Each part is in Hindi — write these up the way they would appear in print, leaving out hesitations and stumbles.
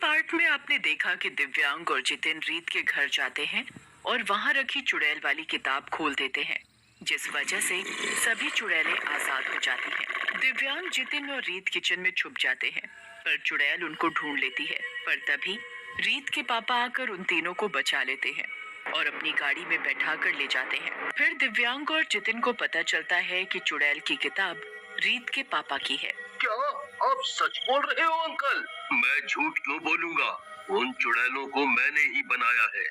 पार्ट में आपने देखा कि दिव्यांग और जितिन रीत के घर जाते हैं और वहां रखी चुड़ैल वाली किताब खोल देते हैं, जिस वजह से सभी चुड़ैलें आजाद हो जाती हैं। दिव्यांग, जितिन और रीत किचन में छुप जाते हैं, पर चुड़ैल उनको ढूंढ लेती है। पर तभी रीत के पापा आकर उन तीनों को बचा लेते हैं और अपनी गाड़ी में बैठा कर ले जाते हैं। फिर दिव्यांग और जितिन को पता चलता है कि चुड़ैल की किताब रीत के पापा की है। क्या आप सच बोल रहे हो अंकल? मैं झूठ क्यों बोलूंगा? उन चुड़ैलों को मैंने ही बनाया है।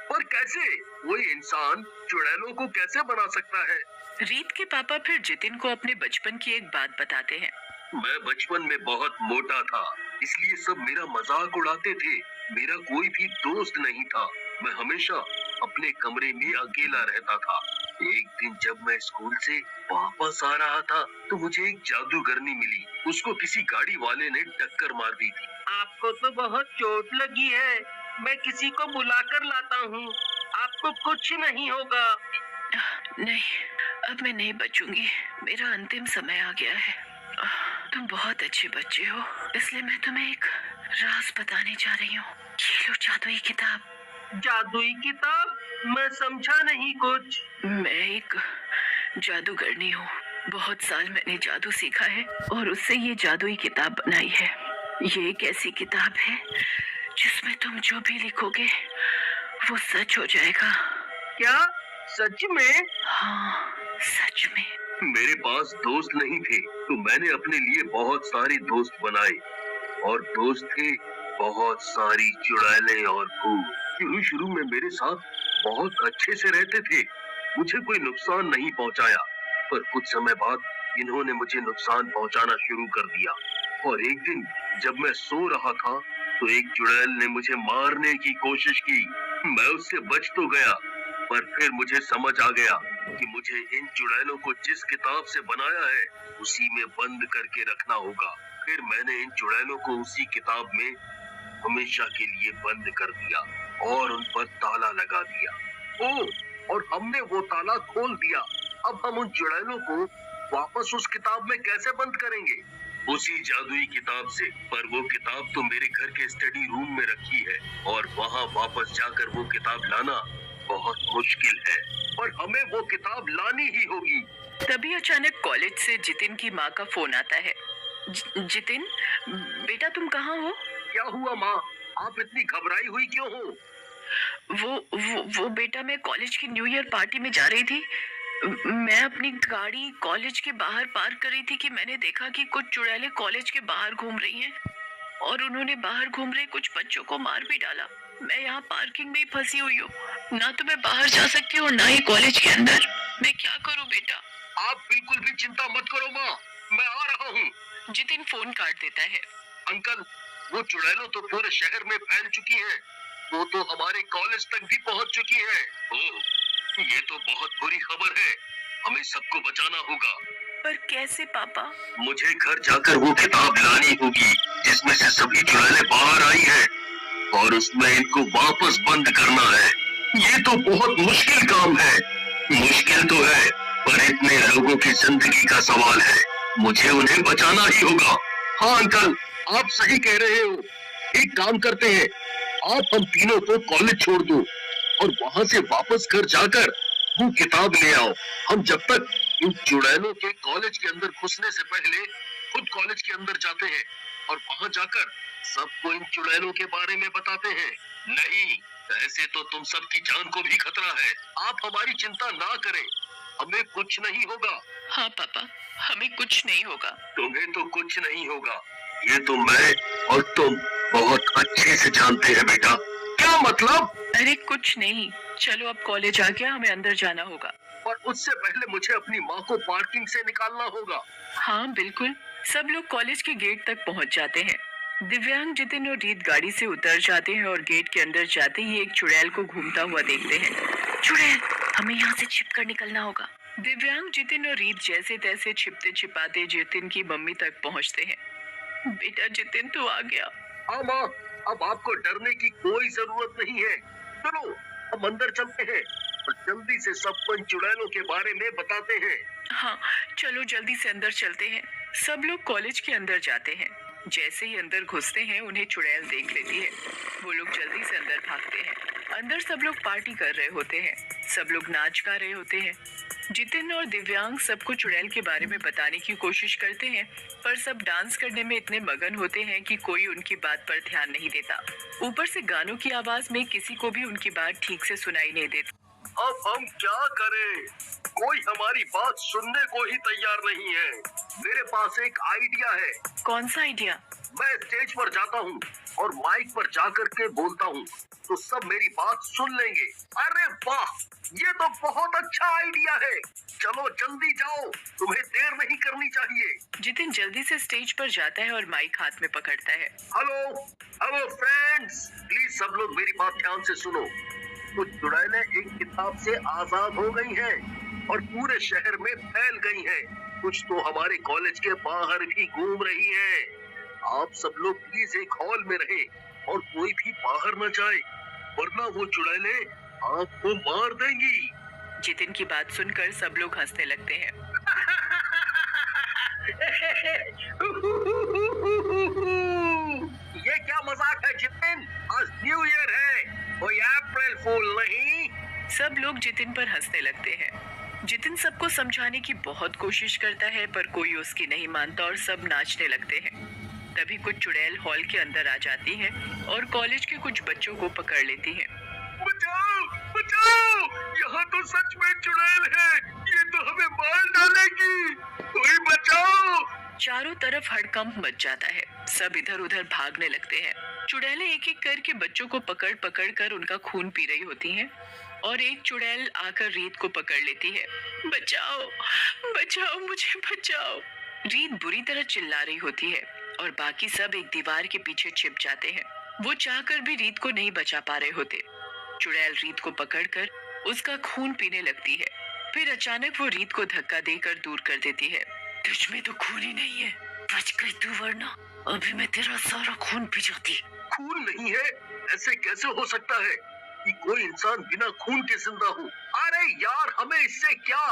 पर कैसे? कोई इंसान चुड़ैलों को कैसे बना सकता है? रीत के पापा फिर जितिन को अपने बचपन की एक बात बताते हैं। मैं बचपन में बहुत मोटा था, इसलिए सब मेरा मजाक उड़ाते थे। मेरा कोई भी दोस्त नहीं था। मैं हमेशा अपने कमरे में अकेला रहता था। एक दिन जब मैं स्कूल से वापस आ रहा था तो मुझे एक जादूगरनी मिली। उसको किसी गाड़ी वाले ने टक्कर मार दी थी। आपको तो बहुत चोट लगी है। मैं किसी को बुलाकर लाता हूँ। आपको कुछ नहीं होगा। नहीं, अब मैं नहीं बचूंगी। मेरा अंतिम समय आ गया है। तुम बहुत अच्छे बच्चे हो, इसलिए मैं तुम्हें एक राज बताने जा रही हूँ। ये लो जादुई किताब। जादुई किताब? मैं समझा नहीं कुछ। मैं एक जादूगरनी हूँ। बहुत साल मैंने जादू सीखा है और उससे ये जादुई किताब बनाई है। ये एक ऐसी किताब है जिसमें तुम जो भी लिखोगे वो सच हो जाएगा। क्या सच में? हाँ, सच में। मेरे पास दोस्त नहीं थे तो मैंने अपने लिए बहुत सारे दोस्त बनाए, और दोस्त थे बहुत सारी चुड़ैलें और भूत। यूं शुरू में मेरे साथ बहुत अच्छे से रहते थे। मुझे कोई नुकसान नहीं पहुंचाया, पर कुछ समय बाद इन्होंने मुझे नुकसान पहुंचाना शुरू कर दिया। और एक दिन जब मैं सो रहा था तो एक चुड़ैल ने मुझे मारने की कोशिश की। मैं उससे बच तो गया, पर फिर मुझे समझ आ गया कि मुझे इन चुड़ैलों को जिस किताब से बनाया है उसी में बंद करके रखना होगा। फिर मैंने इन चुड़ैलों को उसी किताब में हमेशा के लिए बंद कर दिया और उन पर ताला लगा दिया। ओह, और हमने वो ताला खोल दिया। अब हम उन चुड़ैलों को वापस उस किताब में कैसे बंद करेंगे? उसी जादुई किताब से। पर वो किताब तो मेरे घर के स्टडी रूम में रखी है और वहाँ वापस जाकर वो किताब लाना बहुत मुश्किल है, और हमें वो किताब लानी ही होगी। तभी अचानक कॉलेज से जितिन की माँ का फोन आता है। जितिन, बेटा तुम कहाँ हो? क्या हुआ माँ? आप इतनी घबराई हुई क्यों हो? वो बेटा, मैं कॉलेज की न्यू ईयर पार्टी में जा रही थी। मैं अपनी गाड़ी कॉलेज के बाहर पार्क कर रही थी कि मैंने देखा कि कुछ चुड़ैलें कॉलेज के बाहर घूम रही हैं और उन्होंने बाहर घूम रहे कुछ बच्चों को मार भी डाला। मैं यहाँ पार्किंग में ही फंसी हुई हूँ। ना तो मैं बाहर जा सकती हूँ और ना ही कॉलेज के अंदर। मैं क्या करूँ बेटा? आप बिल्कुल भी चिंता मत करो माँ, मैं आ रहा हूँ। जितिन फोन काट देता है। अंकल, वो चुड़ैलें तो पूरे शहर में फैल चुकी हैं। वो तो हमारे कॉलेज तक भी पहुँच चुकी है। ओह, ये तो बहुत बुरी खबर है। हमें सबको बचाना होगा। पर कैसे पापा? मुझे घर जाकर वो किताब लानी होगी जिसमें से सभी चुड़ैलें बाहर आई हैं, और उसमें इनको वापस बंद करना है। ये तो बहुत मुश्किल काम है। मुश्किल तो है, पर इतने लोगों की जिंदगी का सवाल है। मुझे उन्हें बचाना ही होगा। हाँ अंकल, आप सही कह रहे हो। एक काम करते हैं, आप हम तीनों को कॉलेज छोड़ दो और वहाँ से वापस घर जाकर वो किताब ले आओ। हम जब तक इन चुड़ैलों के कॉलेज के अंदर घुसने से पहले खुद कॉलेज के अंदर जाते हैं और वहाँ जाकर सबको इन चुड़ैलों के बारे में बताते हैं। नहीं, ऐसे तो तुम सबकी जान को भी खतरा है। आप हमारी चिंता ना करें, हमें कुछ नहीं होगा। हाँ पापा, हमें कुछ नहीं होगा। तुम्हें तो कुछ नहीं होगा, ये तो मैं और तुम बहुत अच्छे से जानते हैं बेटा। क्या मतलब? अरे कुछ नहीं, चलो अब कॉलेज आ गया, हमें अंदर जाना होगा। पर उससे पहले मुझे अपनी माँ को पार्किंग से निकालना होगा। हाँ बिल्कुल। सब लोग कॉलेज के गेट तक पहुँच जाते हैं। दिव्यांग, जितिन और रीत गाड़ी से उतर जाते हैं और गेट के अंदर जाते ही एक चुड़ैल को घूमता हुआ देखते हैं। चुड़ैल, हमें यहाँ से छिपकर निकलना होगा। दिव्यांग, जितिन और रीत जैसे तैसे छिपते छिपाते जितिन की मम्मी तक पहुँचते हैं। बेटा जितिन, तू आ गया। हाँ माँ, अब आपको डरने की कोई जरूरत नहीं है। चलो हम अंदर चलते हैं और जल्दी से सबको इन चुड़ैलों के बारे में बताते हैं। हाँ, चलो जल्दी से अंदर चलते हैं। सब लोग कॉलेज के अंदर जाते हैं। जैसे ही अंदर घुसते हैं उन्हें चुड़ैल देख लेती है। वो लोग जल्दी से अंदर भागते हैं। अंदर सब लोग पार्टी कर रहे होते हैं। सब लोग नाच गा रहे होते हैं। जितिन और दिव्यांग सबको चुड़ैल के बारे में बताने की कोशिश करते हैं, पर सब डांस करने में इतने मगन होते हैं कि कोई उनकी बात पर ध्यान नहीं देता। ऊपर से गानों की आवाज में किसी को भी उनकी बात ठीक से सुनाई नहीं देती। अब हम क्या करें? कोई हमारी बात सुनने को ही तैयार नहीं है। मेरे पास एक आइडिया है। कौन सा आइडिया? मैं स्टेज पर जाता हूँ और माइक पर जाकर के बोलता हूँ, तो सब मेरी बात सुन लेंगे। अरे वाह, ये तो बहुत अच्छा आइडिया है। चलो जल्दी जाओ, तुम्हें देर नहीं करनी चाहिए। जितिन जल्दी से स्टेज पर जाता है और माइक हाथ में पकड़ता है। हेलो हेलो फ्रेंड्स, प्लीज सब लोग मेरी बात ध्यान से सुनो। कुछ चुड़ैलें एक किताब से आजाद हो गई हैं और पूरे शहर में फैल गई हैं। कुछ तो हमारे कॉलेज के बाहर भी घूम रही हैं। आप सब लोग प्लीज एक हॉल में रहें और कोई भी बाहर न जाए, वरना वो चुड़ैलें आपको मार देंगी। जितिन की बात सुनकर सब लोग हंसने लगते हैं। ये क्या मजाक है जितिन? आज न्यू ईयर है, कोई अप्रैल फूल नहीं। सब लोग जितिन पर हंसने लगते हैं। जितिन सबको समझाने की बहुत कोशिश करता है, पर कोई उसकी नहीं मानता और सब नाचने लगते हैं। तभी कुछ चुड़ैल हॉल के अंदर आ जाती है और कॉलेज के कुछ बच्चों को पकड़ लेती है। बचाओ बचाओ, यहाँ तो सच में चुड़ैल है, ये तो हमें मार डालेगी, कोई बचाओ। चारों तरफ हड़कंप मच जाता है। सब इधर उधर भागने लगते हैं। चुड़ैलें एक एक करके बच्चों को पकड़ पकड़ कर उनका खून पी रही होती हैं और एक चुड़ैल आकर रीत को पकड़ लेती है। बचाओ बचाओ, मुझे बचाओ। रीत बुरी तरह चिल्ला रही होती है और बाकी सब एक दीवार के पीछे छिप जाते हैं। वो चाहकर भी रीत को नहीं बचा पा रहे होते। चुड़ैल रीत को पकड़कर उसका खून पीने लगती है। फिर अचानक वो रीत को धक्का देकर दूर कर देती है। तुझ में तो खून ही नहीं है, बच गई तू, वरना अभी मैं तेरा सारा खून पी जाती। खून नहीं है? ऐसे कैसे हो सकता है कि कोई इंसान बिना खून के जिंदा हो? अरे यार, हमें इससे क्या,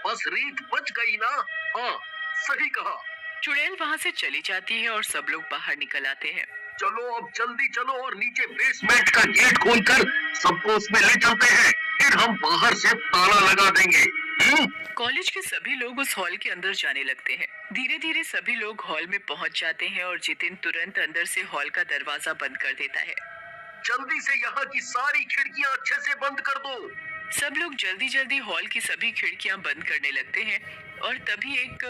बस रीत बच गई ना। हाँ, सही कहा। चुड़ैल वहाँ से चली जाती है और सब लोग बाहर निकल आते हैं। चलो अब जल्दी चलो और नीचे बेसमेंट का गेट खोलकर सबको उसमें ले चलते हैं, फिर हम बाहर से ताला लगा देंगे। कॉलेज के सभी लोग उस हॉल के अंदर जाने लगते हैं। धीरे धीरे सभी लोग हॉल में पहुंच जाते हैं और जितिन तुरंत अंदर से हॉल का दरवाजा बंद कर देता है। जल्दी से यहाँ की सारी खिड़कियाँ अच्छे से बंद कर दो। सब लोग जल्दी जल्दी हॉल की सभी खिड़कियां बंद करने लगते हैं और तभी एक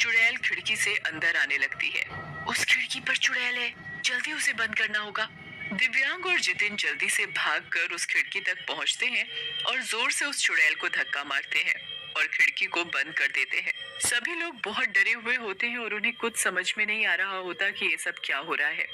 चुड़ैल खिड़की से अंदर आने लगती है। उस खिड़की पर चुड़ैल है, जल्दी उसे बंद करना होगा। दिव्यांग और जितिन जल्दी से भागकर उस खिड़की तक पहुंचते हैं और जोर से उस चुड़ैल को धक्का मारते हैं और खिड़की को बंद कर देते हैं। सभी लोग बहुत डरे हुए होते हैं और उन्हें कुछ समझ में नहीं आ रहा होता कि ये सब क्या हो रहा है।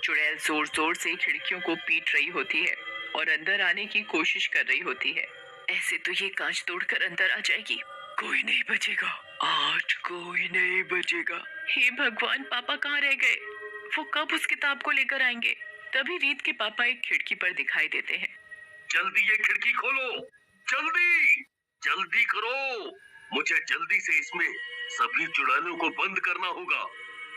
चुड़ैल जोर जोर से खिड़कियों को पीट रही होती है और अंदर आने की कोशिश कर रही होती है। ऐसे तो ये कांच तोड़कर अंदर आ जाएगी, कोई नहीं बचेगा, आज कोई नहीं बचेगा। हे भगवान, पापा कहाँ रह गए? वो कब उस किताब को लेकर आएंगे? तभी रीत के पापा एक खिड़की पर दिखाई देते हैं। जल्दी ये खिड़की खोलो, जल्दी जल्दी करो, मुझे जल्दी से इसमें सभी चुड़ैलों को बंद करना होगा।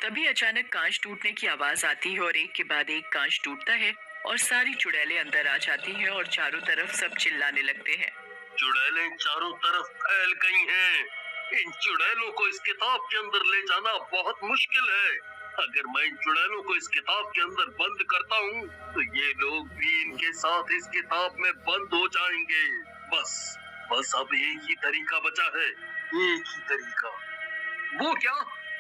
तभी अचानक कांच टूटने की आवाज आती है और एक के बाद एक कांच टूटता है और सारी चुड़ैलें अंदर आ जाती हैं और चारों तरफ सब चिल्लाने लगते हैं। चुड़ैलें चारों तरफ फैल गई हैं। इन चुड़ैलों को इस किताब के अंदर ले जाना बहुत मुश्किल है। अगर मैं इन चुड़ैलों को इस किताब के अंदर बंद करता हूँ, तो ये लोग भी इनके साथ इस किताब में बंद हो जाएंगे। बस अब एक ही तरीका बचा है, एक ही तरीका। वो क्या?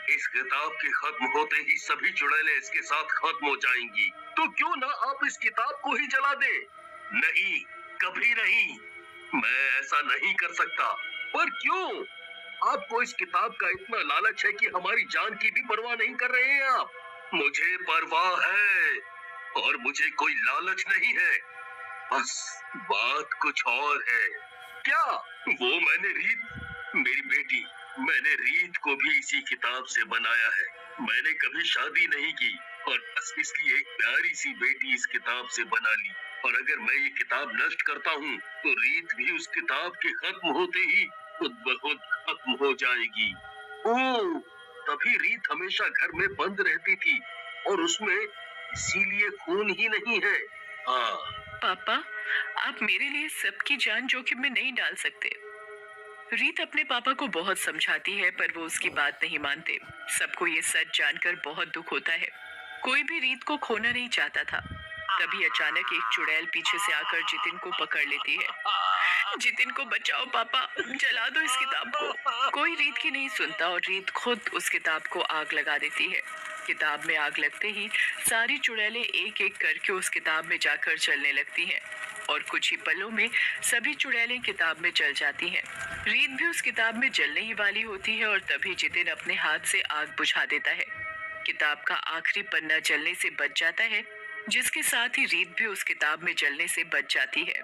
इस किताब के खत्म होते ही सभी चुड़ैलें इसके साथ खत्म हो जाएंगी। तो क्यों ना आप इस किताब को ही जला दें? नहीं, कभी नहीं, मैं ऐसा नहीं कर सकता। पर क्यों? आपको इस किताब का इतना लालच है कि हमारी जान की भी परवाह नहीं कर रहे हैं आप। मुझे परवाह है और मुझे कोई लालच नहीं है, बस बात कुछ और है। क्या? वो मेरी बेटी, मैंने रीत को भी इसी किताब से बनाया है। मैंने कभी शादी नहीं की और बस इसलिए एक प्यारी सी बेटी इस किताब से बना ली। और अगर मैं ये किताब नष्ट करता हूँ, तो रीत भी उस किताब के खत्म होते ही खुद ब खुद खत्म हो जाएगी। ओह, तभी रीत हमेशा घर में बंद रहती थी और उसमें इसीलिए खून ही नहीं है। हाँ। पापा, आप मेरे लिए सबकी जान जोखिम में नहीं डाल सकते। रीत अपने पापा को बहुत समझाती है पर वो उसकी बात नहीं मानते। सबको ये सच जानकर बहुत दुख होता है। कोई भी रीत को खोना नहीं चाहता था। तभी अचानक एक चुड़ैल पीछे से आकर जितिन को पकड़ लेती है। जितिन को बचाओ पापा, जला दो इस किताब को। कोई रीत की नहीं सुनता और रीत खुद उस किताब को आग लगा देती है। किताब में आग लगते ही सारी चुड़ैलें एक एक करके उस किताब में जाकर जलने लगती हैं और कुछ ही पलों में सभी चुड़ैलें किताब में जल जाती हैं। रीत भी उस किताब में जलने ही वाली होती है और तभी जितिन अपने हाथ से आग बुझा देता है। किताब का आखिरी पन्ना जलने से बच जाता है, जिसके साथ ही रीत भी उस किताब में जलने से बच जाती है।